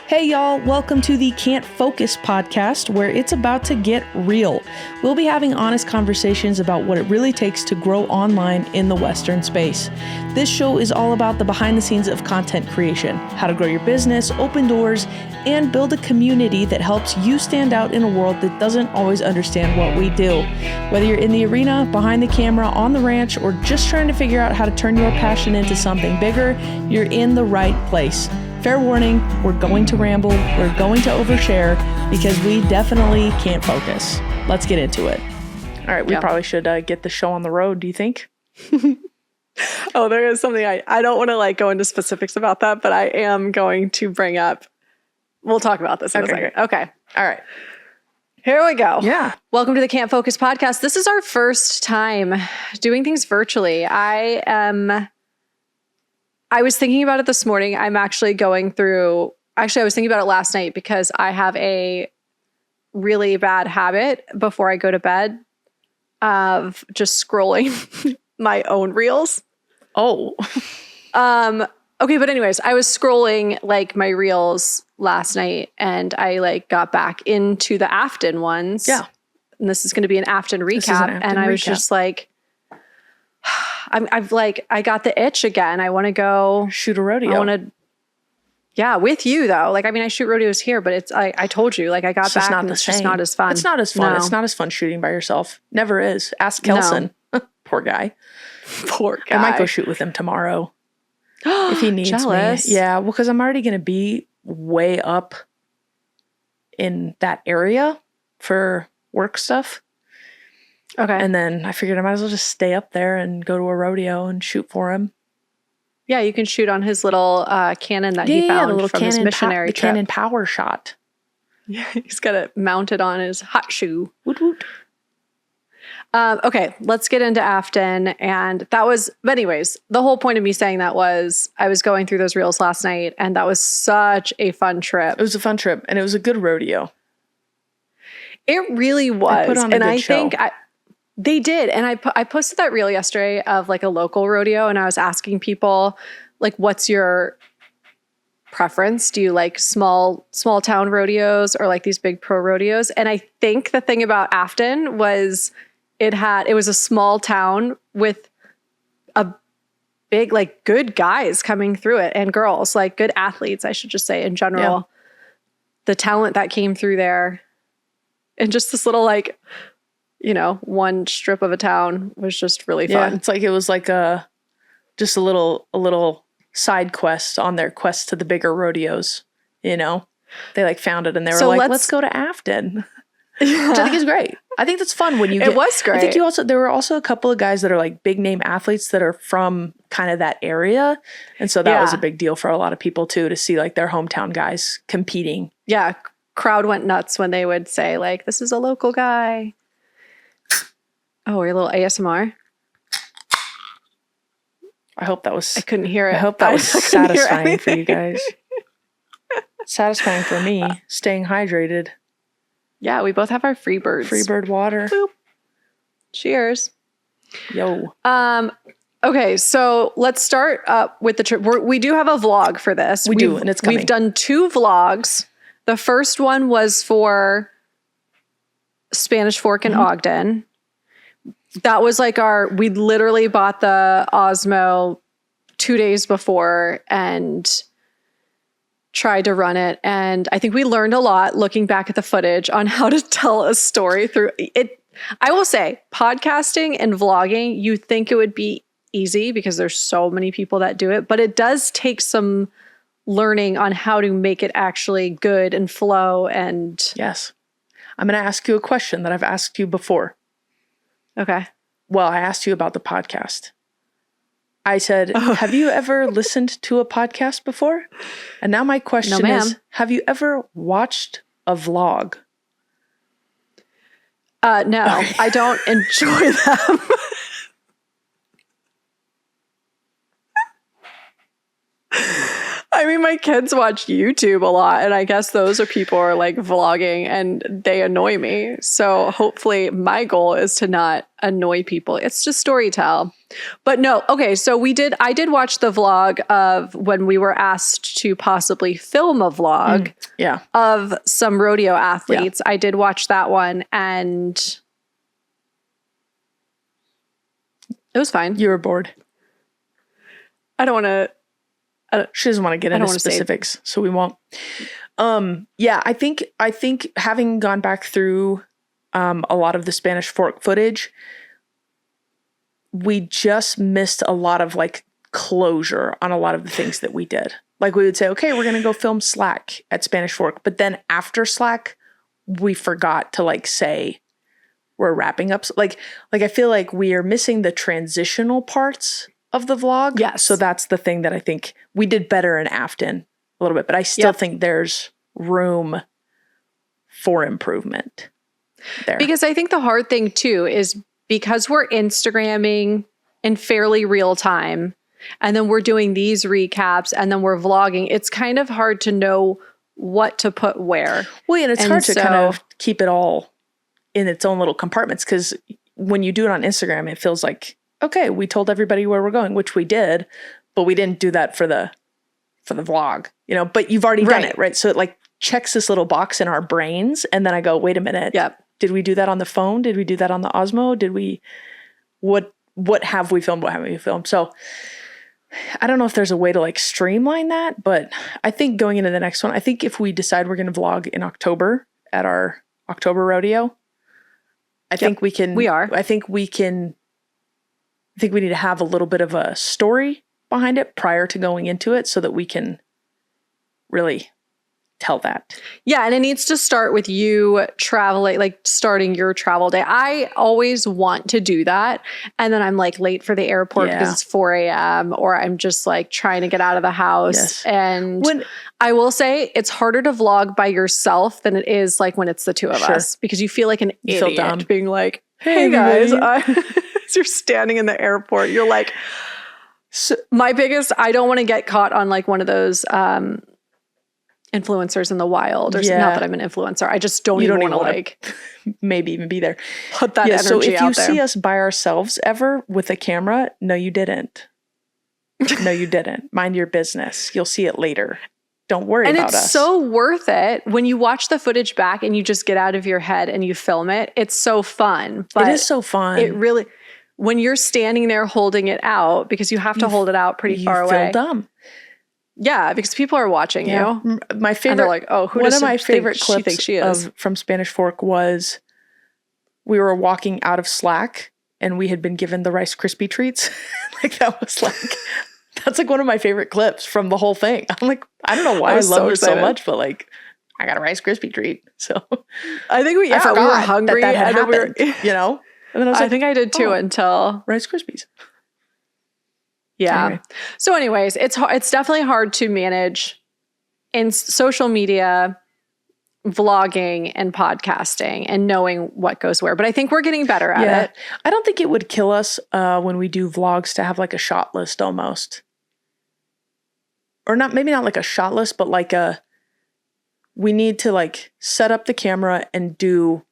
Hey y'all, welcome to the Can't Focus podcast, where it's about to get real. We'll be having honest conversations about what it really takes to grow online in the Western space. This show is all about the behind the scenes of content creation, how to grow your business, open doors, and build a community that helps you stand out in a world that doesn't always understand what we do. Whether you're in the arena, behind the camera, on the ranch, or just trying to figure out how to turn your passion into something bigger, you're in the right place. Fair warning, we're going to ramble, we're going to overshare, because we definitely can't focus. Let's get into it. All right, we probably should get the show on the road, do you think? Oh, there is something I don't want to go into specifics about that, but I am going to bring up. We'll talk about this in a second. Okay. All right. Here we go. Yeah. Welcome to the Can't Focus podcast. This is our first time doing things virtually. I was thinking about it this morning. I was thinking about it last night because I have a really bad habit before I go to bed of just scrolling my own reels. Oh. Okay, but anyways, I was scrolling my reels last night and I got back into the Afton ones. Yeah. And this is going to be an Afton recap. I was just I got the itch again. I want to go shoot a rodeo. I want to, with you though. I shoot rodeos here, but it's, I told you, I got back and it's just not as fun. It's not as fun. No. It's not as fun shooting by yourself. Never is. Ask Kelson. No. Poor guy. Poor guy. I might go shoot with him tomorrow. If he needs Jealous. me. Yeah, well, because I'm already going to be way up in that area for work stuff. Okay. And then I figured I might as well just stay up there and go to a rodeo and shoot for him. Yeah, you can shoot on his little cannon that he found from his missionary trip. Cannon power shot. Yeah, he's got it mounted on his hot shoe. Woot woot. Okay, let's get into Afton. But anyways, the whole point of me saying that was I was going through those reels last night and that was such a fun trip. It was a fun trip and it was a good rodeo. It really was. They put on a good show. They did. And I posted that reel yesterday of a local rodeo and I was asking people what's your preference? Do you like small town rodeos or these big pro rodeos? And I think the thing about Afton was it was a small town with a big, good guys coming through it and girls, good athletes, I should just say in general. Yeah. The talent that came through there and just this little, one strip of a town was just really fun. Yeah, it's it was just a little side quest on their quest to the bigger rodeos, They found it and they were let's go to Afton. Yeah. Which I think is great. I think that's fun when you get... It was great. I think there were also a couple of guys that are big name athletes that are from kind of that area. And so that was a big deal for a lot of people too, to see their hometown guys competing. Yeah. Crowd went nuts when they would say this is a local guy. Oh, your little ASMR. I hope that was... I couldn't hear it. I hope that was satisfying for you guys. Satisfying for me, staying hydrated. Yeah, we both have our Freebirds. Freebird water. Boop. Cheers. Yo. Okay, so let's start up with the trip. We do have a vlog for this. We do, and it's coming. We've done 2 vlogs. The first one was for Spanish Fork in Ogden. That was we literally bought the Osmo 2 days before and tried to run it. And I think we learned a lot looking back at the footage on how to tell a story through it. I will say podcasting and vlogging, you think it would be easy because there's so many people that do it, but it does take some learning on how to make it actually good and flow. And yes, I'm going to ask you a question that I've asked you before. Okay. Well, I asked you about the podcast. I said, have you ever listened to a podcast before? And now my question is, have you ever watched a vlog? No, okay. I don't enjoy them. I mean, my kids watch YouTube a lot, and I guess those are people who are like vlogging and they annoy me. So hopefully my goal is to not annoy people. It's just story tell. But no, okay, so I did watch the vlog of when we were asked to possibly film a vlog of some rodeo athletes. I did watch that one, and it was fine. You were bored. I don't want to. She doesn't want to get into specifics, so we won't. Yeah, I think having gone back through a lot of the Spanish Fork footage, we just missed a lot of like closure on a lot of the things that we did. Like we would say, okay, we're gonna go film Slack at Spanish Fork, but then after Slack, we forgot to like say we're wrapping up. Like I feel like we are missing the transitional parts of the vlog. Yes. So that's the thing that I think we did better in Afton a little bit, but I still think there's room for improvement there. Because I think the hard thing too is because we're Instagramming in fairly real time, and then we're doing these recaps, and then we're vlogging, it's kind of hard to know what to put where. Well, and it's hard to kind of keep it all in its own little compartments, because when you do it on Instagram, it feels like, okay, we told everybody where we're going, which we did, but we didn't do that for the vlog, you know, but you've already done it, right? So it like checks this little box in our brains, and then I go, wait a minute. Yep. Did we do that on the phone? Did we do that on the Osmo? Did we, what have we filmed? What haven't we filmed? So I don't know if there's a way to like streamline that, but I think going into the next one, I think if we decide we're going to vlog in October at our October rodeo, I think we can, I think we need to have a little bit of a story behind it prior to going into it so that we can really tell that. Yeah. And it needs to start with you traveling, like starting your travel day. I always want to do that. And then I'm like late for the airport because it's 4 a.m. or I'm just like trying to get out of the house. Yes. And I will say it's harder to vlog by yourself than it is like when it's the two of us, because you feel like an idiot being like, hey guys, as you're standing in the airport, you're like, my biggest, I don't want to get caught on like one of those influencers in the wild, or not that I'm an influencer. I just don't even want to like maybe even be there. Put that energy so if out you there. See us by ourselves ever with a camera, no, you didn't. No, you didn't. Mind your business. You'll see it later. Don't worry about us. And it's so worth it when you watch the footage back and you just get out of your head and you film it. It's so fun. But it is so fun. It really, when you're standing there holding it out, because you have to hold it out pretty far away. You feel dumb. Yeah, because people are watching you. My favorite, and they're like, oh, who one does of my favorite she clips think she is? from Spanish Fork was we were walking out of Slack and we had been given the Rice Krispie treats. Like that was like, that's like one of my favorite clips from the whole thing. I'm like, I don't know why I love it so much, but like, I got a Rice Krispie treat. So I think we were hungry that had and happened, you know? And then I was like, I think I did too until Rice Krispies. Yeah. Anyway. So anyways, it's definitely hard to manage in social media, vlogging and podcasting and knowing what goes where. But I think we're getting better at it. I don't think it would kill us when we do vlogs to have like a shot list almost. Or maybe not like a shot list, but like we need to like set up the camera and do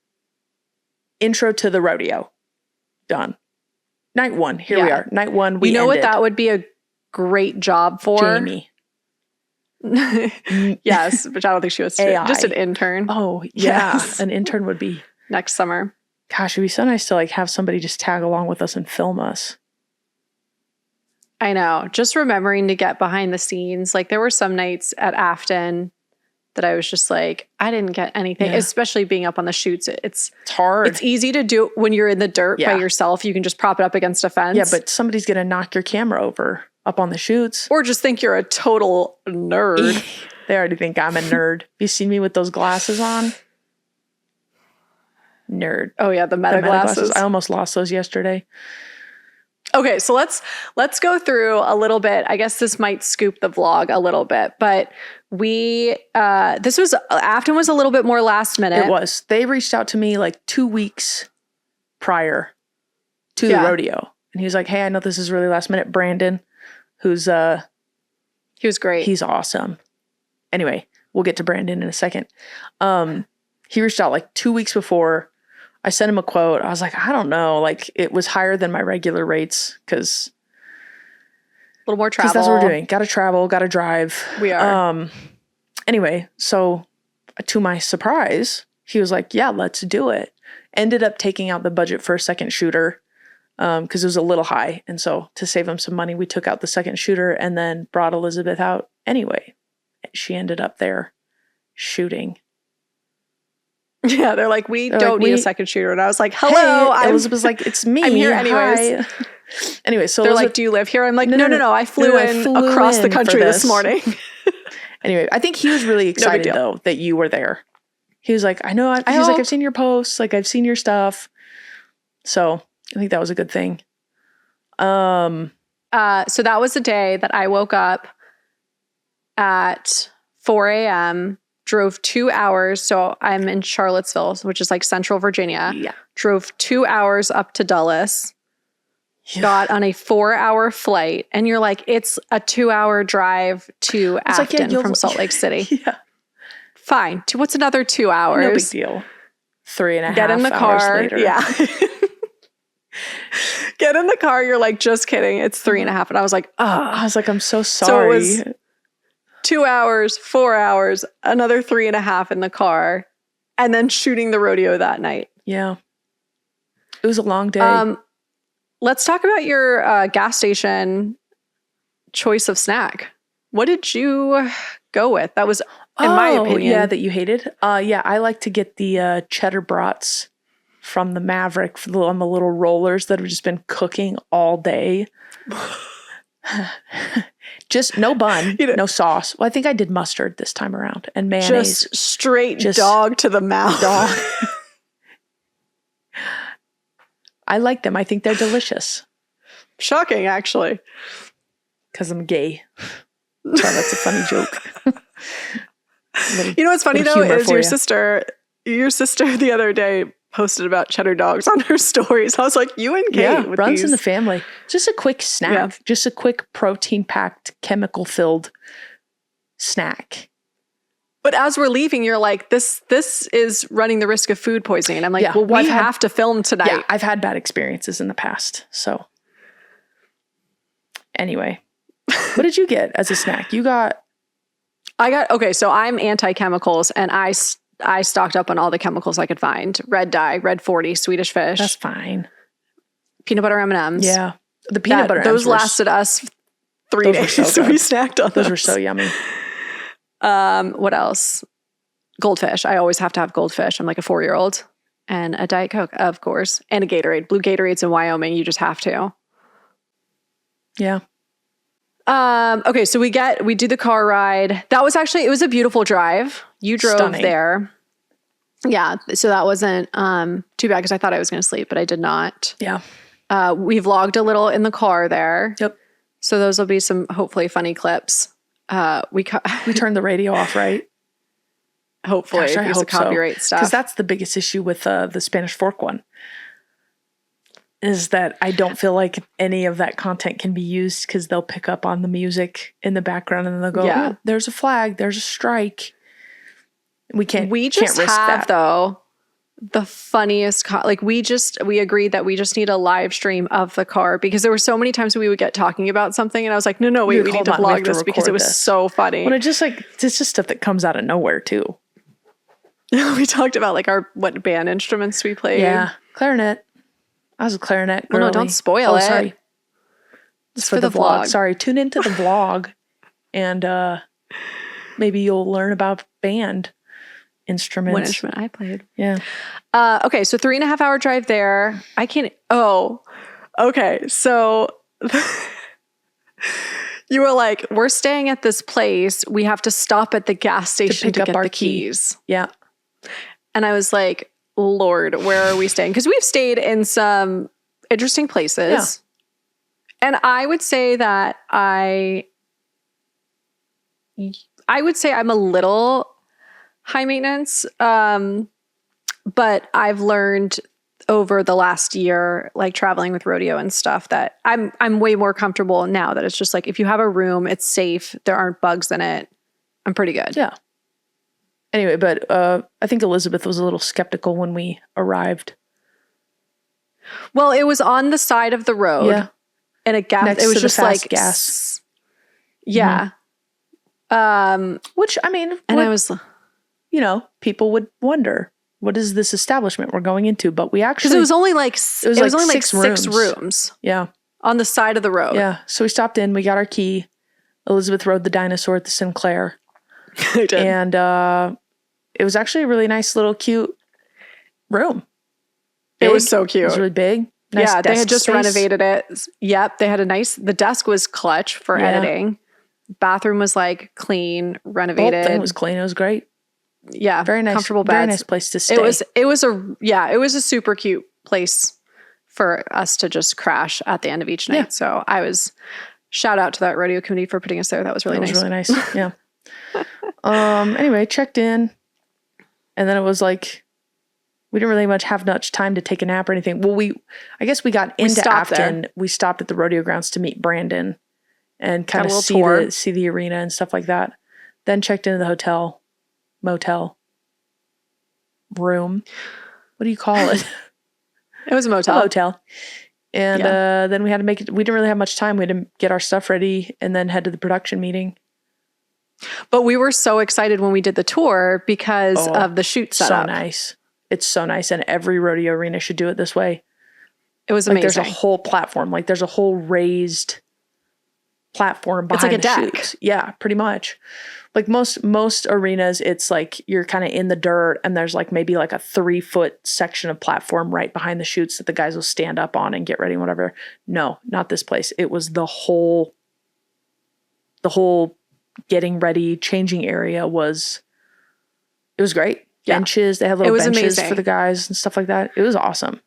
intro to the rodeo. Done. Night one. Here we are. Night one. We know what that would be a great job for? Jamie. Yes, which I don't think she was. AI. Just an intern. Oh, yeah. Yes. An intern would be. Next summer. Gosh, it'd be so nice to like have somebody just tag along with us and film us. I know. Just remembering to get behind the scenes. Like there were some nights at Afton that I was just like, I didn't get anything, especially being up on the chutes. It's hard. It's easy to do when you're in the dirt by yourself. You can just prop it up against a fence. Yeah, but somebody's going to knock your camera over up on the chutes. Or just think you're a total nerd. They already think I'm a nerd. You see me with those glasses on? Nerd. Oh yeah, the meta glasses. I almost lost those yesterday. Okay, so let's go through a little bit. I guess this might scoop the vlog a little bit, but Afton was a little bit more last minute. It was. They reached out to me like 2 weeks prior to the rodeo. And he was like, hey, I know this is really last minute. Brandon, who's He was great. He's awesome. Anyway, we'll get to Brandon in a second. He reached out like 2 weeks before. I sent him a quote. I was like, I don't know. Like, it was higher than my regular rates because a little more travel. that's what we're doing. Got to travel, got to drive. We are. Anyway, so to my surprise, he was like, yeah, let's do it. Ended up taking out the budget for a second shooter because it was a little high. And so to save him some money, we took out the second shooter and then brought Elizabeth out anyway. She ended up there shooting. Yeah, they're like, we don't need a second shooter. And I was like, hello. Hey, Elizabeth's like, it's me. I'm here anyways. Hi. Anyway, so they're like, do you live here? I'm like, no. I flew across the country this morning. Anyway, I think he was really excited though that you were there. He was like, I know. He's like, I've seen your posts. Like, I've seen your stuff. So I think that was a good thing. So that was the day that I woke up at 4 a.m., drove 2 hours. So I'm in Charlottesville, which is like Central Virginia. Yeah. Drove 2 hours up to Dulles. Yeah. Got on a 4-hour flight. And you're like, it's a 2-hour drive to Afton from Salt Lake City. Yeah. Fine. What's another 2 hours? No big deal. 3.5 Get in the hours car. later. Yeah. Get in the car. You're like, just kidding. It's 3.5. And I was like, oh. I was like, I'm so sorry. So it was 2 hours, 4 hours, another 3.5 in the car, and then shooting the rodeo that night. Yeah. It was a long day. Let's talk about your gas station choice of snack. What did you go with? That was, in my opinion. Yeah, that you hated? Yeah, I like to get the cheddar brats from the Maverick on the little rollers that have just been cooking all day. Just no bun, no sauce. Well, I think I did mustard this time around and mayonnaise. Just straight dog to the mouth. Dog. I like them. I think they're delicious. Shocking, actually. Because I'm gay. Sorry, that's a funny joke. You know what's funny though is your sister the other day posted about cheddar dogs on her stories. I was like, you and Kate with runs these. in the family. Just a quick snack. Just a quick protein-packed, chemical-filled snack. But as we're leaving, you're like, this is running the risk of food poisoning. And I'm like, well, we have to film tonight. Yeah, I've had bad experiences in the past. So anyway, what did you get as a snack? Okay, so I'm anti-chemicals and I stocked up on all the chemicals I could find. Red dye, red 40, Swedish fish. That's fine. Peanut butter M&Ms. Yeah. The peanut butter M&Ms. Those lasted us 3 days. So we snacked on those. Those were so yummy. What else? Goldfish. I always have to have goldfish. I'm like a 4-year-old. And a Diet Coke, of course. And a Gatorade. Blue Gatorades in Wyoming. You just have to. Yeah. Okay, so we do the car ride. It was a beautiful drive. You drove there. Yeah, so that wasn't too bad because I thought I was going to sleep, but I did not. Yeah. We vlogged a little in the car there. Yep. So those will be some hopefully funny clips. We turned the radio off, right? Hopefully, because of copyright stuff. Because that's the biggest issue with the Spanish Fork one. Is that I don't feel like any of that content can be used because they'll pick up on the music in the background and they'll go, oh, there's a flag, there's a strike. We can't risk that. Though, the funniest, we agreed that we just need a live stream of the car because there were so many times we would get talking about something and I was like, no, wait, we need to vlog this because it was so funny. When it's just stuff that comes out of nowhere too. We talked about what band instruments we played. Yeah, clarinet. I was a clarinet girly. Oh, no, don't spoil it. Sorry. It's for the vlog. Sorry, tune into the vlog and maybe you'll learn about band instruments. What instrument I played. Yeah. Okay, so 3.5 hour drive there. Okay, so you were like, we're staying at this place. We have to stop at the gas station to get the keys. Yeah. And I was like, Lord, where are we staying? Because we've stayed in some interesting places. Yeah. And I would say that I would say I'm a little high maintenance. But I've learned over the last year, like traveling with rodeo and stuff, that I'm way more comfortable now that it's just like, if you have a room, it's safe, there aren't bugs in it, I'm pretty good. Yeah. Anyway, but I think Elizabeth was a little skeptical when we arrived. Well, it was on the side of the road. Yeah. And it Next was to the just fast like gas. Yeah. Which, I mean, And I was, you know, people would wonder, what is this establishment we're going into? But we actually, because it was only like six rooms. rooms Yeah. on the side of the road. Yeah. So we stopped in, we got our key. Elizabeth rode the dinosaur at the Sinclair. I did. And it was actually a really nice little cute room. It was so cute. It was really big. Nice yeah, they desk had just space. renovated it. Yep, they had the desk was clutch for editing. Bathroom was like clean, renovated. The whole thing was clean. It was great. Yeah, Very nice, comfortable beds. Very nice place to stay. It was a super cute place for us to just crash at the end of each night. Yeah. So shout out to that rodeo committee for putting us there. That was really nice. Really nice. Yeah. Anyway, checked in, and then it was like we didn't really have much time to take a nap or anything. Well, I guess we got into Afton. There. We stopped at the rodeo grounds to meet Brandon and kind of see the arena and stuff like that. Then checked into the motel room. What do you call it? It was a motel. A motel. And then we had to make it. We didn't really have much time. We had to get our stuff ready and then head to the production meeting. But we were so excited when we did the tour because of the shoot setup. So nice. It's so nice. And every rodeo arena should do it this way. It was amazing. There's a whole platform. Like there's a whole raised platform behind the shoots. Yeah, pretty much. Like most arenas, it's like you're kind of in the dirt and there's like maybe like a 3-foot section of platform right behind the chutes that the guys will stand up on and get ready and whatever. No, not this place. It was the whole getting ready, changing area it was great. Yeah. Benches, they had little benches for the guys and stuff like that. It was awesome.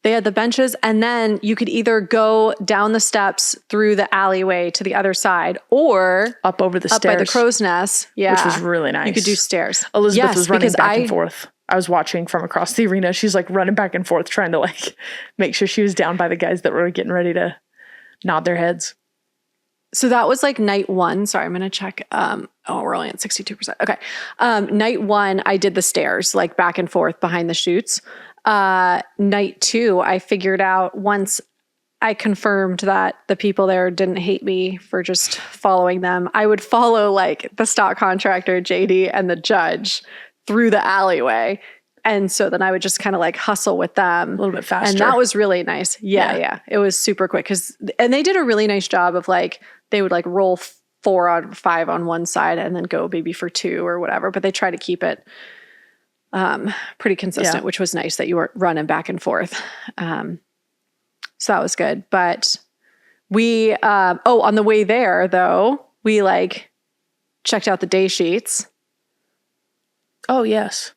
They had the benches, and then you could either go down the steps through the alleyway to the other side or up over the stairs. Up by the crow's nest. Yeah. Which was really nice. You could do stairs. Elizabeth was running back and forth. I was watching from across the arena. She's like running back and forth trying to like make sure she was down by the guys that were getting ready to nod their heads. So that was like night one. Sorry, I'm going to check. We're only at 62%. Okay. Night one, I did the stairs, like back and forth behind the chutes. Night two, I figured out once I confirmed that the people there didn't hate me for just following them, I would follow like the stock contractor, JD, and the judge through the alleyway. And so then I would just kind of like hustle with them a little bit faster. And that was really nice. Yeah. It was super quick and they did a really nice job of like, they would like roll 4 out of 5 on one side and then go maybe for 2 or whatever. But they try to keep it pretty consistent, which was nice that you weren't running back and forth. So that was good. But we, on the way there though, we like checked out the day sheets. Oh, yes.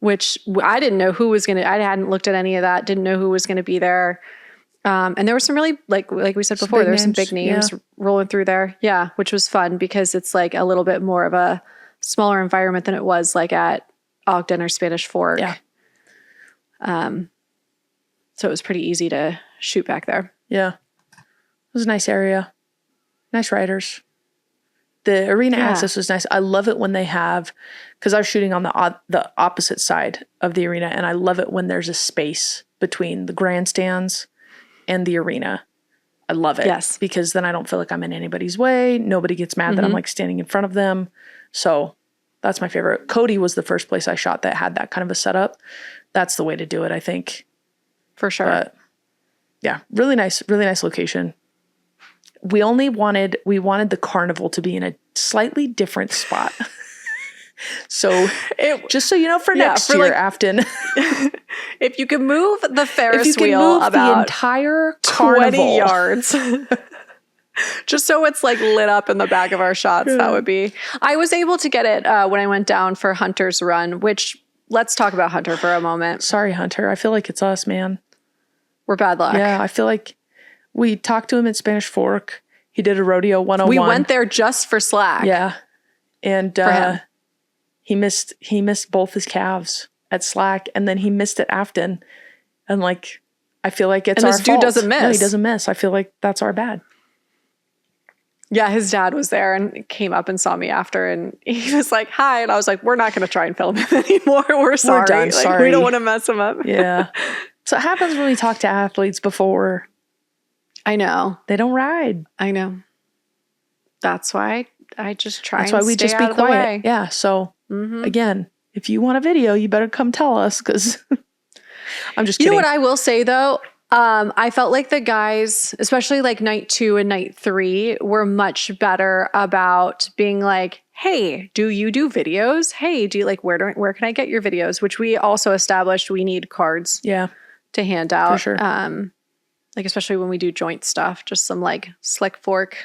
Which I didn't know who was going to, I hadn't looked at any of that. Didn't know who was going to be there. And there were some really, like we said before, there were some big names rolling through there. Yeah. Which was fun because it's like a little bit more of a smaller environment than it was like at Ogden or Spanish Fork. Yeah. So it was pretty easy to shoot back there. Yeah. It was a nice area. Nice riders. The arena access was nice. I love it when they have, because I was shooting on the opposite side of the arena, and I love it when there's a space between the grandstands and the arena. I love it. Yes. Because then I don't feel like I'm in anybody's way. Nobody gets mad that I'm like standing in front of them. So that's my favorite. Cody was the first place I shot that had that kind of a setup. That's the way to do it, I think. For sure. But yeah, really nice location. We wanted the carnival to be in a slightly different spot. So just so you know, for next year, like, Afton, if you could move the Ferris wheel about the entire carnival 20 yards, just so it's like lit up in the back of our shots, that would be. I was able to get it when I went down for Hunter's run, which let's talk about Hunter for a moment. Sorry, Hunter. I feel like it's us, man. We're bad luck. Yeah, I feel like we talked to him at Spanish Fork. He did a rodeo 101. We went there just for slack. Yeah. And he missed both his calves at Slack, and then he missed at Afton. And like, I feel like it's and our this dude fault. doesn't miss. No, he doesn't miss. I feel like that's our bad. Yeah, his dad was there and came up and saw me after, and he was like, "Hi," and I was like, "We're not going to try and film him anymore. We're sorry. We're done. Like, Sorry. We don't want to mess him up." Yeah. So it happens when we talk to athletes before. I know. They don't ride. I know. That's why I just try. That's and why we stay just be out of the quiet. way. Yeah. So again, if you want a video, you better come tell us, because I'm just kidding. You know what I will say though? I felt like the guys, especially like night 2 and night 3, were much better about being like, "Hey, do you do videos? Hey, do you like where can I get your videos?" Which we also established we need cards Yeah. to hand out. For sure. Like especially when we do joint stuff, just some like Slick Fork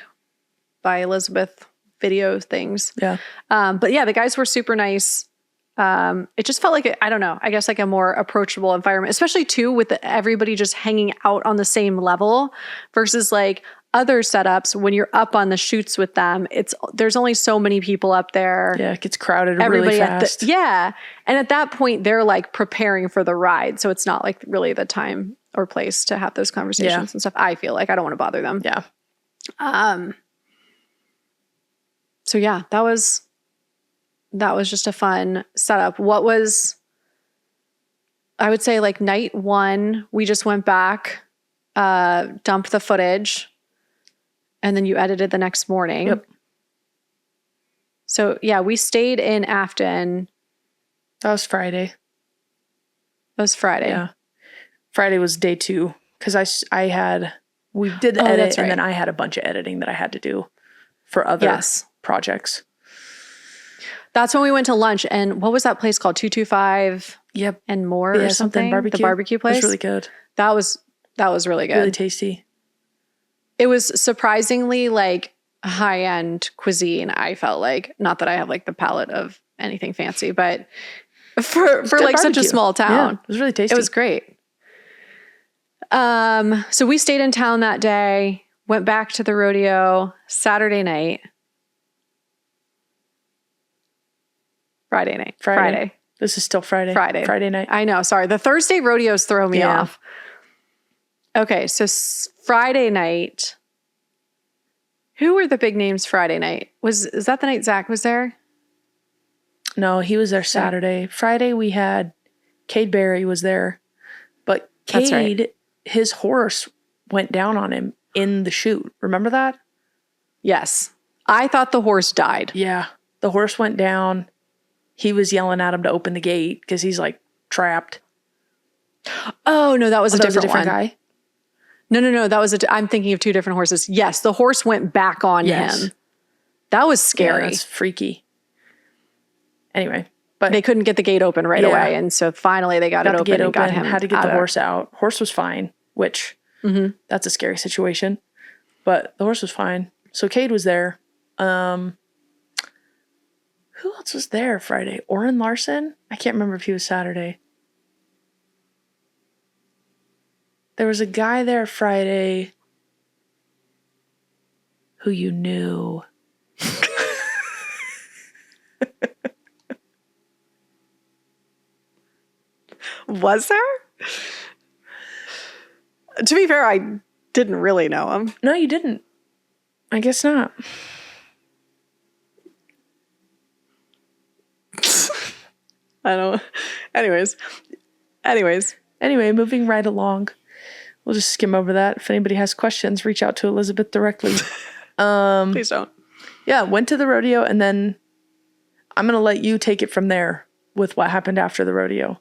by Elizabeth video things. Yeah. But yeah, the guys were super nice. It just felt like, I don't know, I guess like a more approachable environment, especially too with everybody just hanging out on the same level versus like other setups when you're up on the chutes with them. There's only so many people up there. Yeah. It gets crowded really fast. Yeah. And at that point they're like preparing for the ride. So it's not like really the time or place to have those conversations and stuff. I feel like I don't want to bother them. Yeah. So yeah, that was just a fun setup. What was, I would say like night 1, we just went back, dumped the footage, and then you edited the next morning. Yep. So yeah, we stayed in Afton. That was Friday. Yeah. Friday was day 2, because we did the edit, that's right. and then I had a bunch of editing that I had to do for other projects. That's when we went to lunch, and what was that place called? 225 Yep. and more or something? Barbecue. The barbecue place? It was really good. That was really good. Really tasty. It was surprisingly like high-end cuisine, I felt like. Not that I have like the palate of anything fancy, but for like such a small town. Yeah, it was really tasty. It was great. So we stayed in town that day, went back to the rodeo Saturday night. Friday. This is still Friday. Friday night. I know. Sorry. The Thursday rodeos throw me off. Okay. So Friday night. Who were the big names Friday night? Is that the night Zach was there? No, he was there Saturday. Friday we had Cade Berry was there. But Cade, his horse went down on him in the chute. Remember that? Yes. I thought the horse died. Yeah. The horse went down. He was yelling at him to open the gate because he's like trapped. Oh, no, that was a different guy. No. That was I'm thinking of 2 different horses. Yes, the horse went back on him. That was scary. Yeah, that's freaky. Anyway, but they couldn't get the gate open right away. And so finally they got it open and got him. Had to get the horse out. Horse was fine, which that's a scary situation. But the horse was fine. So Cade was there. Who else was there Friday? Orrin Larson? I can't remember if he was Saturday. There was a guy there Friday who you knew. Was there? To be fair, I didn't really know him. No, you didn't. I guess not. I don't. Anyways, Anyway, moving right along. We'll just skim over that. If anybody has questions, reach out to Elizabeth directly. Please don't. Yeah, went to the rodeo, and then I'm going to let you take it from there with what happened after the rodeo.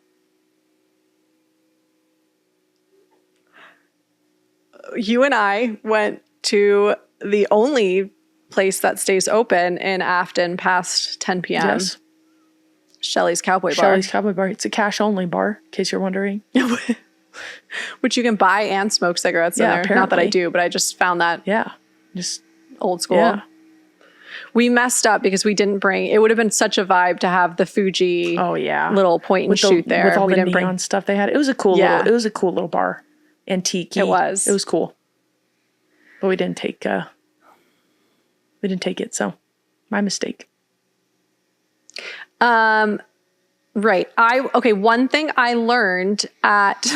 You and I went to the only place that stays open in Afton past 10 p.m. Yes. Shelley's Cowboy Bar. Shelley's Cowboy Bar. It's a cash-only bar, in case you're wondering. Which you can buy and smoke cigarettes in there. Apparently. Not that I do, but I just found that just old school. Yeah. We messed up because we didn't bring, it would have been such a vibe to have the Fuji little point and shoot there. With all the neon stuff they had. It was a cool little bar. Antique. It was. It was cool. But we didn't take it, so my mistake. Right. One thing I learned at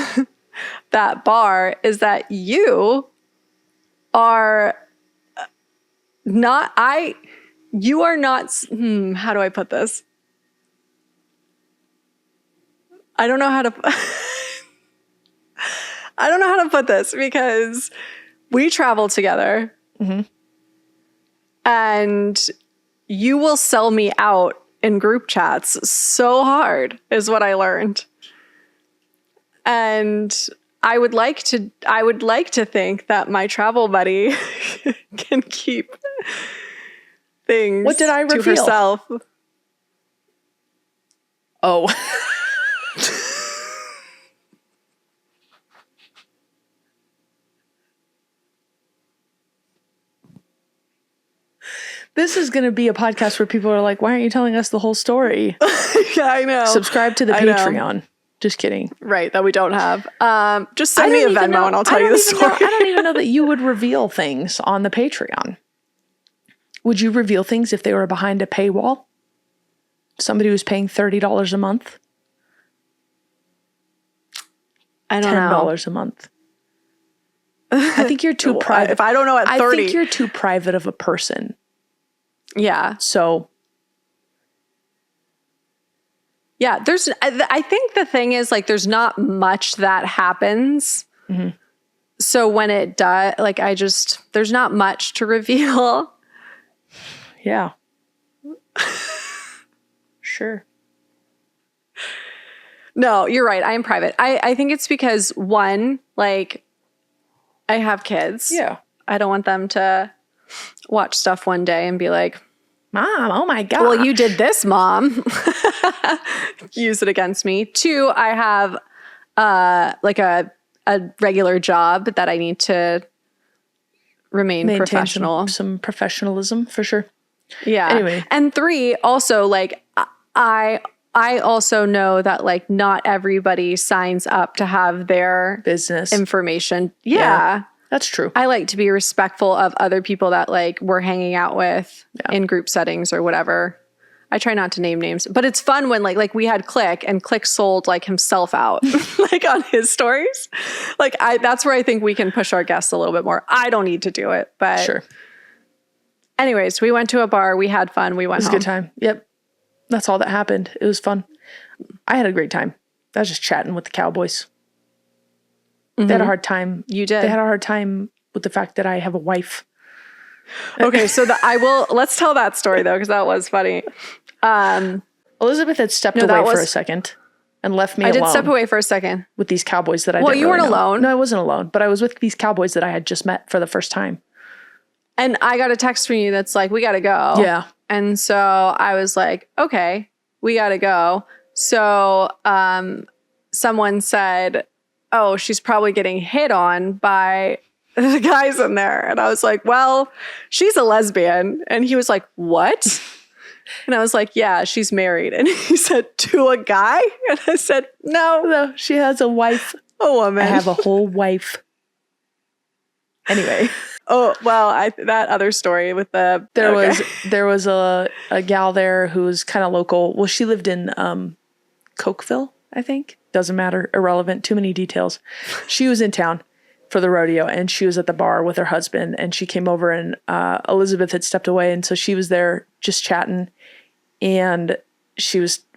that bar is that you are not, you are not, how do I put this? I don't know how to put this because we travel together and you will sell me out in group chats so hard is what I learned. And I would like to think that my travel buddy can keep things What did I reveal? to herself. Oh. This is going to be a podcast where people are like, why aren't you telling us the whole story? Yeah, I know. Subscribe to the Patreon. Just kidding. Right, that we don't have. Just send me a Venmo and I'll tell you the story. I don't even know that you would reveal things on the Patreon. Would you reveal things if they were behind a paywall? Somebody who's paying $30 a month? I don't know. $10 a month. I think you're too private. If I don't know at 30. I think you're too private of a person. Yeah. So. Yeah, I think the thing is, like, there's not much that happens. Mm-hmm. So when it does, like, there's not much to reveal. Yeah. Sure. No, you're right. I am private. I think it's because, one, like, I have kids. Yeah. I don't want them to watch stuff one day and be like, Mom, oh my God. Well, you did this, Mom. Use it against me. Two, I have like a regular job that I need to maintain professional. Some professionalism for sure. Yeah. Anyway. And three, also, like, I also know that, like, not everybody signs up to have their business information. Yeah. That's true. I like to be respectful of other people that, like, we're hanging out with in group settings or whatever. I try not to name names, but it's fun when like we had Click and Click sold, like, himself out like on his stories. Like, that's where I think we can push our guests a little bit more. I don't need to do it, but sure. Anyways, we went to a bar. We had fun. We went home. It was a good time. Yep. That's all that happened. It was fun. I had a great time. I was just chatting with the cowboys. They had a hard time. You did. They had a hard time with the fact that I have a wife. Okay, so let's tell that story though, because that was funny. Elizabeth had stepped away for a second and left me alone. I did step away for a second. With these cowboys that I Well, didn't you really weren't know. alone. No, I wasn't alone, but I was with these cowboys that I had just met for the first time. And I got a text from you that's like, we got to go. Yeah. And so I was like, okay, we got to go. So someone said, oh, she's probably getting hit on by the guys in there. And I was like, well, she's a lesbian. And he was like, what? And I was like, yeah, she's married. And he said, to a guy? And I said, no, she has a wife. A woman. I have a whole wife. Anyway. Oh, well, that other story with the... There was a gal there who was kind of local. Well, she lived in Cokeville, I think. Doesn't matter. Irrelevant. Too many details. She was in town for the rodeo and she was at the bar with her husband and she came over and Elizabeth had stepped away and so she was there just chatting and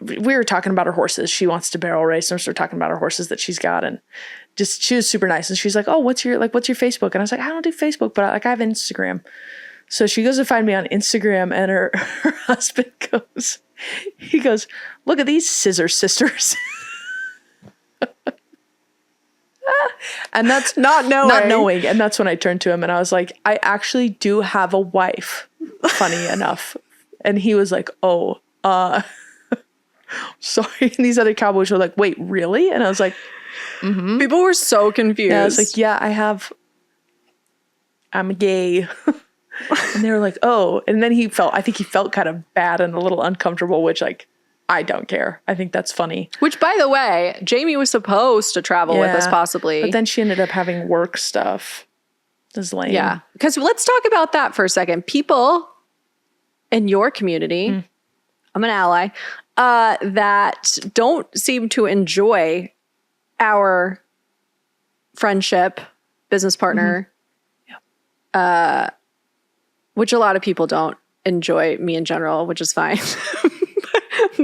we were talking about her horses. She wants to barrel race and we started talking about her horses that she's got and just she was super nice and she's like, oh, what's your Facebook? And I was like, I don't do Facebook, but I have Instagram. So she goes to find me on Instagram and her husband goes, look at these scissor sisters. And that's not knowing. And that's when I turned to him and I was like, I actually do have a wife. Funny enough. And he was like, oh, sorry. And these other cowboys were like, wait, really? And I was like, mm-hmm. People were so confused. Yeah, I was like, yeah, I'm gay. And they were like, oh. And then I think he felt kind of bad and a little uncomfortable, which, like, I don't care. I think that's funny. Which, by the way, Jamie was supposed to travel with us possibly. But then she ended up having work stuff. This is lame. Yeah. Because let's talk about that for a second. People in your community, I'm an ally, that don't seem to enjoy our friendship, business partner, which a lot of people don't enjoy me in general, which is fine.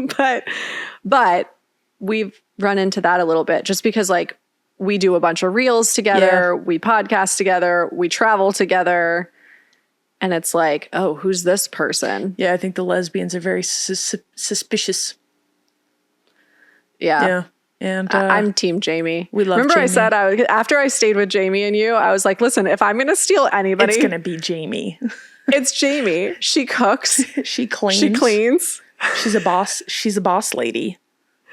but we've run into that a little bit just because like we do a bunch of reels together, we podcast together, we travel together. And it's like, oh, who's this person? Yeah, I think the lesbians are very suspicious. Yeah. Yeah. And I'm Team Jamie. We love Remember Jamie. I said after I stayed with Jamie and you, I was like, listen, if I'm going to steal anybody, it's going to be Jamie. It's Jamie. She cooks. She cleans. She cleans. She's a boss. She's a boss lady.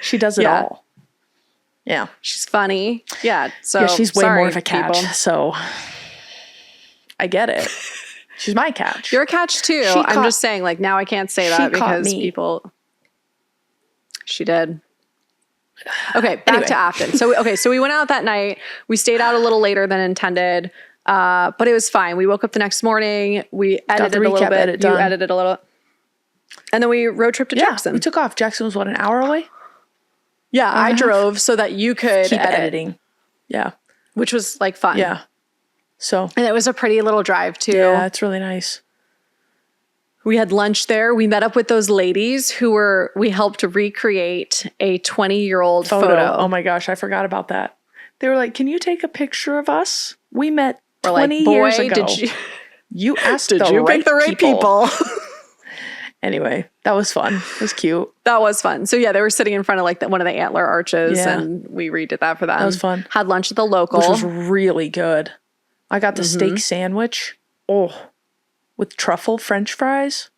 She does it all. Yeah. She's funny. Yeah. So yeah, she's way more of a catch. People. So I get it. She's my catch. You're a catch too. I'm just saying, like, now I can't say that because people. She did. Okay, back to Afton. So we went out that night. We stayed out a little later than intended, but it was fine. We woke up the next morning. We edited a little bit. You edited a little. And then we road trip to Jackson. We took off. Jackson was, what, an hour away? Yeah, I drove so that you could keep editing. Yeah. Which was, like, fun. Yeah. So. And it was a pretty little drive, too. Yeah, it's really nice. We had lunch there. We met up with those ladies we helped recreate a 20-year-old photo. Oh my gosh, I forgot about that. They were like, can you take a picture of us? We met 20 years ago. You asked did you pick the right people? Anyway, that was fun. It was cute. That was fun. So yeah, they were sitting in front of like one of the antler arches and we redid that for them. That was fun. Had lunch at the local. Which was really good. I got the steak sandwich. Oh, with truffle French fries.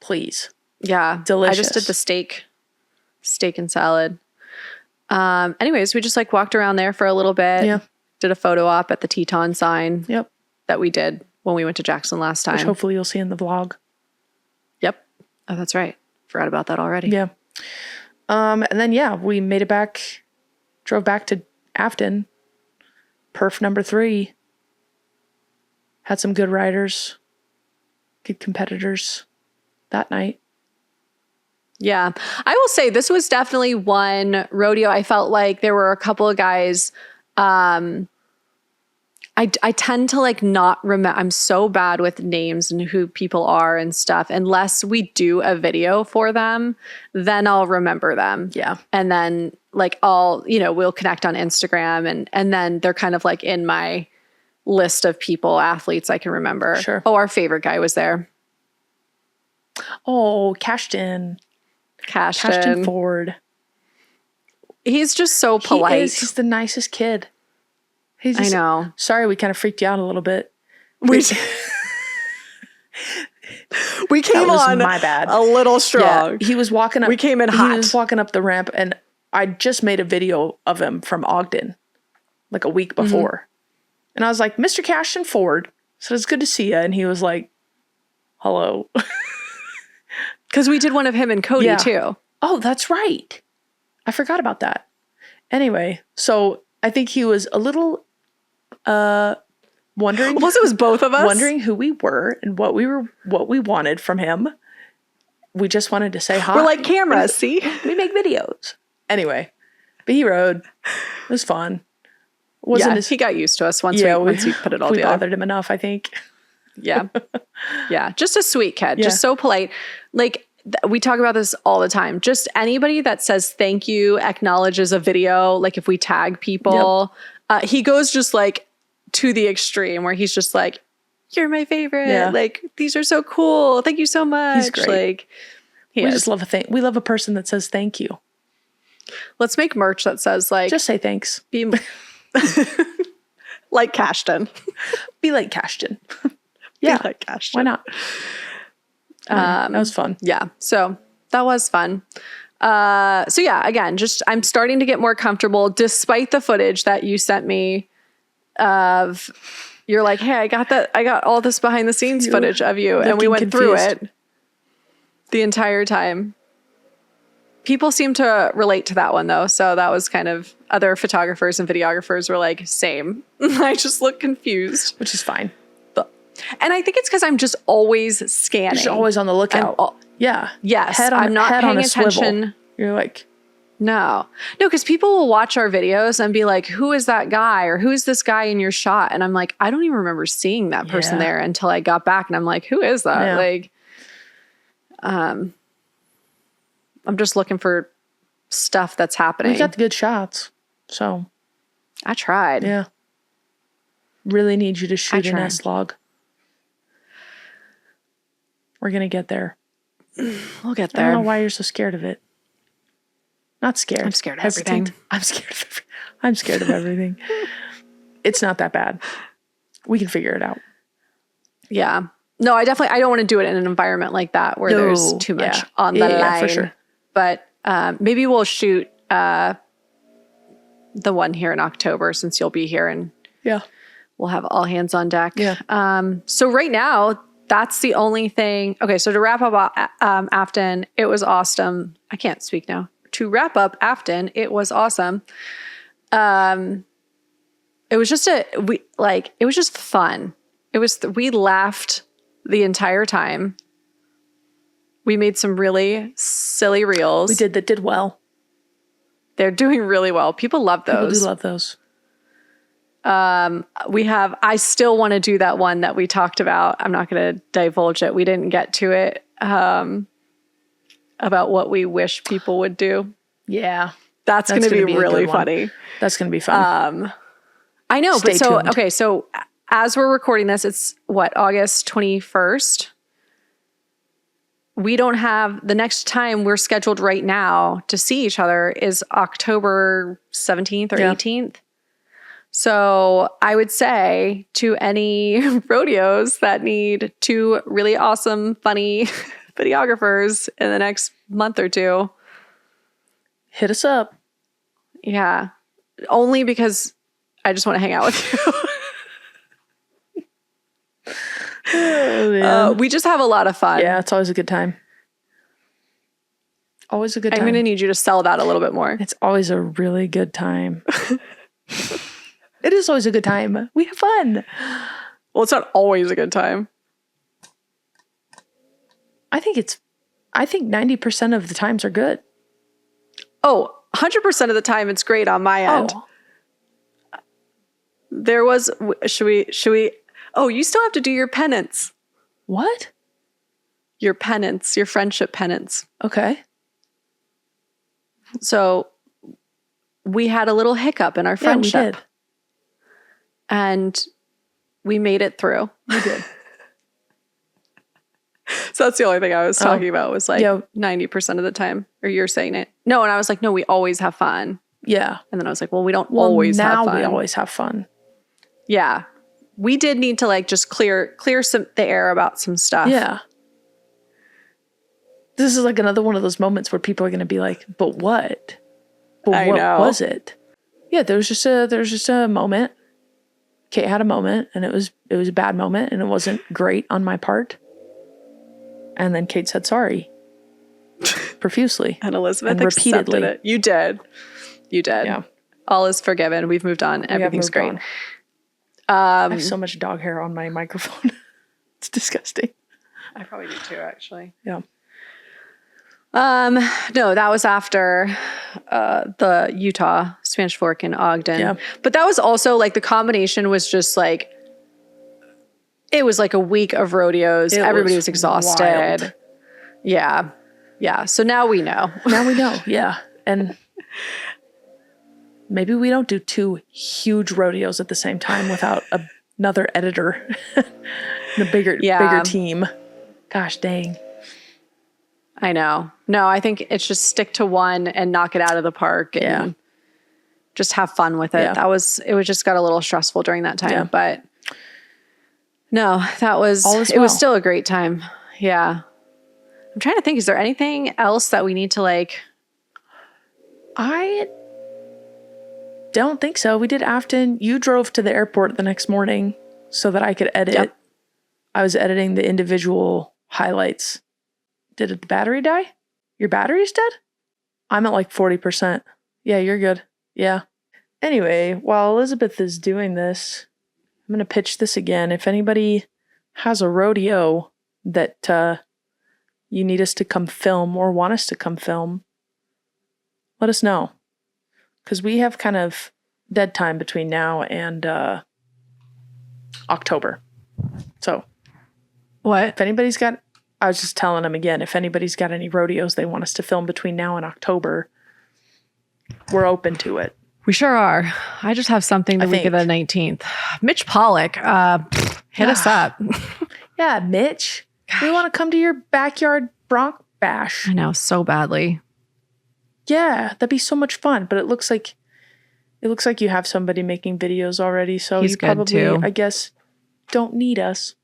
Please. Yeah. Delicious. I just did the steak and salad. Anyways, we just like walked around there for a little bit. Yeah. Did a photo op at the Teton sign. Yep. That we did when we went to Jackson last time. Which hopefully you'll see in the vlog. Yep. Oh, that's right. Forgot about that already. Yeah. And then, we made it back, drove back to Afton. Perf number 3. Had some good riders, good competitors that night. Yeah. I will say this was definitely one rodeo. I felt like there were a couple of guys. I tend to like not remember. I'm so bad with names and who people are and stuff. Unless we do a video for them, then I'll remember them. Yeah. And then like we'll connect on Instagram and then they're kind of like in my list of athletes I can remember. Sure. Oh, our favorite guy was there. Oh, Cashton Ford. He's just so polite. He's the nicest kid. I know. Sorry, we kind of freaked you out a little bit. We came on my bad. A little strong. Yeah, he was walking up. We came in hot. He was walking up the ramp, and I just made a video of him from Ogden, like a week before. And I was like, Mr. Cashton Ford. So it's good to see you. And he was like, hello. Because we did one of him and Cody too. Oh, that's right. I forgot about that. Anyway, so I think he was a little wondering. Plus, it was both of us wondering who we were and what we wanted from him. We just wanted to say hi. We're like cameras, see? We make videos. Anyway, but he rode. It was fun. He got used to us once we put it all we together. Bothered him enough, I think. Yeah. Yeah. Just a sweet kid. Just so polite. Like we talk about this all the time. Just anybody that says thank you, acknowledges a video. Like if we tag people, he goes just like to the extreme where he's just like, you're my favorite. Yeah. Like these are so cool. Thank you so much. He's great. Like we just love we love a person that says thank you. Let's make merch that says like, just say thanks. Be like Cashton. Be like Cashton. Yeah. Be like Cashton. Why not? That was fun. Yeah. So that was fun. So yeah, again, just I'm starting to get more comfortable despite the footage that you sent me of you're like, hey, I got all this behind the scenes footage of you. And we went through it the entire time. People seem to relate to that one though. So that was kind of other photographers and videographers were like, same. I just look confused. Which is fine. And I think it's because I'm just always scanning. You're just always on the lookout. Yeah. Yes. I'm not paying attention. You're like, no, because people will watch our videos and be like, who is that guy? Or who's this guy in your shot? And I'm like, I don't even remember seeing that person there until I got back. And I'm like, who is that? Yeah. Like, I'm just looking for stuff that's happening. we got the good shots. So I tried. yeah. Really need you to shoot an S-log. We're going to get there. We'll get I don't there. know why you're so scared of it. Not scared. I'm scared of Hesitant. everything. I'm scared of everything. It's not that bad. We can figure it out. Yeah. No, I don't want to do it in an environment like that where there's too much on the line. Yeah, for sure. But maybe we'll shoot the one here in October since you'll be here and we'll have all hands on deck. Yeah. So right now, that's the only thing. Okay, so to wrap up Afton, it was awesome. I can't speak now. To wrap up Afton, it was awesome. It was just it was just fun. We laughed the entire time. We made some really silly reels. We did that did well. They're doing really well. People love those. People do love those. I still want to do that one that we talked about. I'm not going to divulge it. We didn't get to it. About what we wish people would do. Yeah. That's going to be really funny. That's going to be fun. I know. Stay tuned. Okay. So as we're recording this, it's August 21st. We don't have, the next time we're scheduled right now to see each other is October 17th or 18th. So I would say to any rodeos that need 2 really awesome, funny videographers in the next month or 2. Hit us up. Yeah. Only because I just want to hang out with you. Oh, we just have a lot of fun. yeah, it's always a good time. Always a good time. I'm going to need you to sell that a little bit more. It's always a really good time. It is always a good time. We have fun. Well, it's not always a good time. I think 90% of the times are good. Oh, 100% of the time it's great on my end. Oh. There was, should we, oh, you still have to do your penance. What? Your penance, your friendship penance. Okay. So we had a little hiccup in our friendship. Yeah, we did. And we made it through. We did. So that's the only thing I was talking about was 90% of the time. Or you're saying it. No, and I was like, no, we always have fun. Yeah. And then I was like, well, we don't always have fun. Now we always have fun. Yeah. We did need to just clear the air about some stuff. Yeah. This is another one of those moments where people are going to be like, but what? But I what know. was it? Yeah, there was just a moment. Kate had a moment, and it was a bad moment, and it wasn't great on my part. And then Kate said sorry profusely. And Elizabeth and repeatedly. accepted it. You did. Yeah. All is forgiven. We've moved on. Everything's great. On. I have so much dog hair on my microphone. It's disgusting. I probably do too, actually. Yeah. No, that was after the Utah Spanish Fork in Ogden. Yeah. But that was also the combination was just it was a week of rodeos. Everybody was exhausted. Wild. Yeah. Yeah. So now we know. Now we know. Yeah. And maybe we don't do 2 huge rodeos at the same time without another editor and a bigger team. Gosh dang. I know. No, I think it's just stick to one and knock it out of the park and just have fun with it. Yeah. It just got a little stressful during that time, Yeah. but no, it was still a great time. Yeah. I'm trying to think, is there anything else that we need to I don't think so. We did Afton. You drove to the airport the next morning so that I could edit. Yep. I was editing the individual highlights. Did the battery die? Your battery's dead? I'm at 40%. Yeah, you're good. Yeah. Anyway, while Elizabeth is doing this, I'm going to pitch this again. If anybody has a rodeo that you need us to come film or want us to come film, let us know. Because we have kind of dead time between now and October. So, What? if anybody's got, I was just telling them again, if anybody's got any rodeos they want us to film between now and October, we're open to it. We sure are. I just have something the week of the 19th. Mitch Pollock, hit us up. Yeah, Mitch. Gosh. We want to come to your backyard bronc bash. I know, so badly. Yeah, that'd be so much fun. But it looks like you have somebody making videos already, so He's you good probably, too. I guess, don't need us.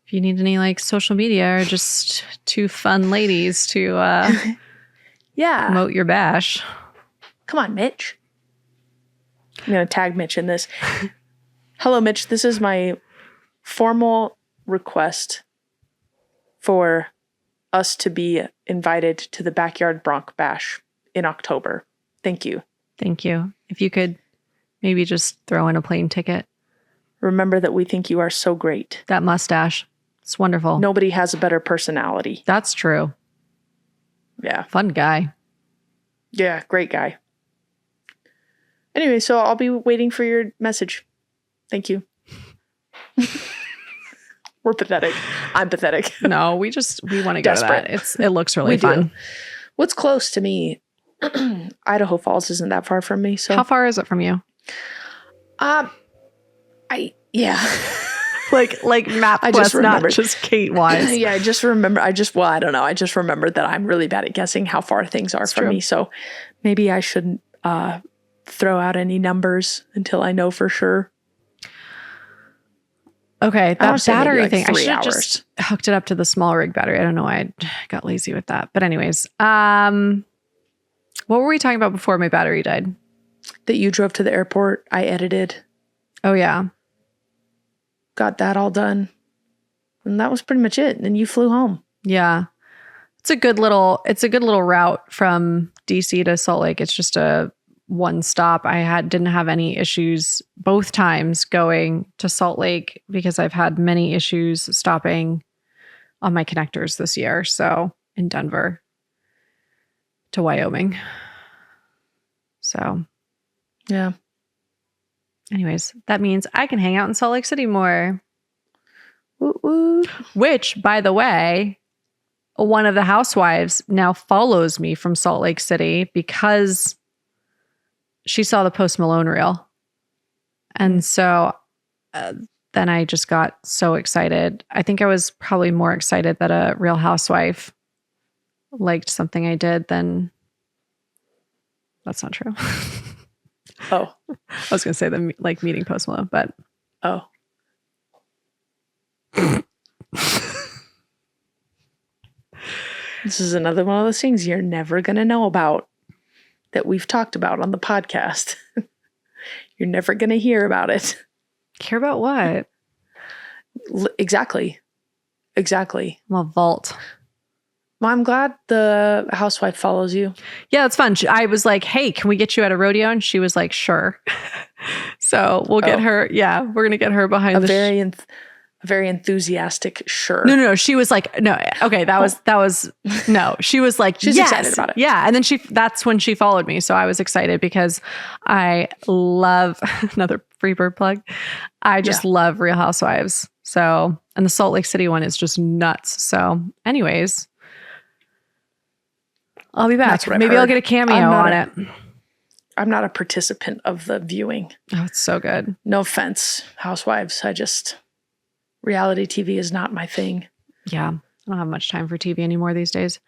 If you need any like social media or just two fun ladies to promote your bash. Come on, Mitch. I'm going to tag Mitch in this. Hello, Mitch. This is my formal request for us to be invited to the Backyard Bronc Bash in October. Thank you. Thank you. If you could maybe just throw in a plane ticket. Remember that we think you are so great. That mustache. It's wonderful. Nobody has a better personality. That's true. Yeah. Fun guy. Yeah, great guy. Anyway, so I'll be waiting for your message. Thank you. We're pathetic. I'm pathetic. No, we want to go to that. It looks really fun. Do. What's close to me? Idaho Falls isn't that far from me. So how far is it from you? like MapQuest, not just Kate wise. Yeah, I just remembered that I'm really bad at guessing how far things are from me. So maybe I shouldn't throw out any numbers until I know for sure. Okay, that battery thing. I 3 should have hours. just hooked it up to the small rig battery. I don't know why I got lazy with that. But anyways, what were we talking about before my battery died? That you drove to the airport. I edited. Oh yeah. Got that all done. And that was pretty much it. And then you flew home. Yeah. It's a good little route from DC to Salt Lake. It's just a one stop. I didn't have any issues both times going to Salt Lake because I've had many issues stopping on my connectors this year. So in Denver to Wyoming. So yeah. Anyways, that means I can hang out in Salt Lake City more. Woo-woo. Which, by the way, one of the housewives now follows me from Salt Lake City because she saw the Post Malone reel. And so then I just got so excited. I think I was probably more excited that a Real Housewife liked something I did than... That's not true. Oh. I was going to say the like meeting Post Malone, but... Oh. This is another one of those things you're never going to know about that we've talked about on the podcast. You're never going to hear about it. Care about what? Exactly. I'm a vault. Well, I'm glad the housewife follows you. Yeah, it's fun. I was like, hey, can we get you at a rodeo? And she was like, sure. So we'll get her. Yeah, we're going to get her behind a very enthusiastic sure. No. She was like, no. Okay, that was no. She was like, she's yes. excited about it. Yeah, and then that's when she followed me. So I was excited because I love another Freebird plug. I just love Real Housewives. So, and the Salt Lake City one is just nuts. So, anyways, I'll be back. Maybe I'll get a cameo on it. I'm not a participant of the viewing. Oh, it's so good. No offense, housewives. Reality TV is not my thing. Yeah. I don't have much time for TV anymore these days.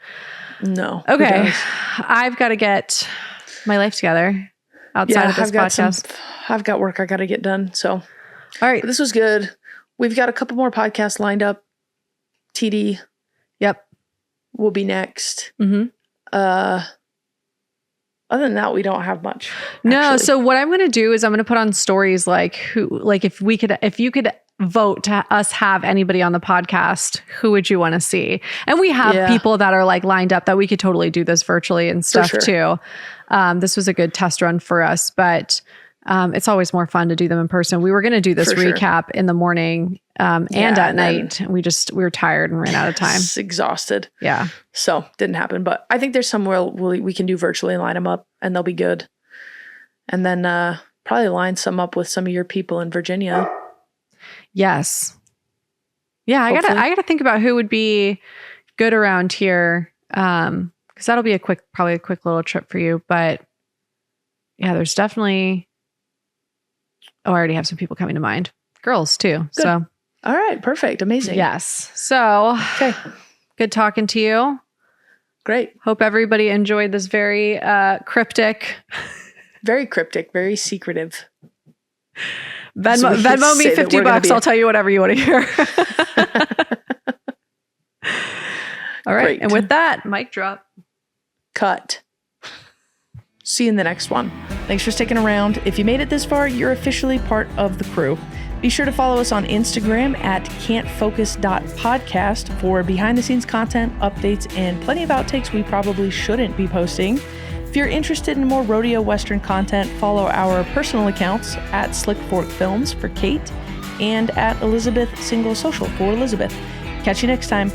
No. Okay. I've got to get my life together outside of this podcast. I've got work I got to get done. So, all right. But this was good. We've got a couple more podcasts lined up. TD. Yep. Will be next. Mm-hmm. Other than that, we don't have much. No. Actually. So what I'm going to do is I'm going to put on stories if you could vote to us have anybody on the podcast, who would you want to see? And we have people that are like lined up that we could totally do this virtually and stuff too. This was a good test run for us, but It's always more fun to do them in person. We were going to do this recap in the morning and at night. We were tired and ran out of time. Exhausted. Yeah. So didn't happen. But I think there's somewhere we can do virtually and line them up and they'll be good. And then probably line some up with some of your people in Virginia. Yes. Yeah, I gotta think about who would be good around here. Because that'll be probably a quick little trip for you. But yeah, there's definitely. Oh, I already have some people coming to mind. Girls too. Good. So. All right. Perfect. Amazing. Yes. So. Okay. Good talking to you. Great. Hope everybody enjoyed this very cryptic. Very cryptic. Very secretive. Venmo me $50. I'll tell you whatever you want to hear. All right. Great. And with that, mic drop. Cut. See you in the next one. Thanks for sticking around. If you made it this far, you're officially part of the crew. Be sure to follow us on Instagram at can'tfocus.podcast for behind-the-scenes content, updates, and plenty of outtakes we probably shouldn't be posting. If you're interested in more rodeo Western content, follow our personal accounts at Slick Fork Films for Kate and at Elizabeth Single Social for Elizabeth. Catch you next time.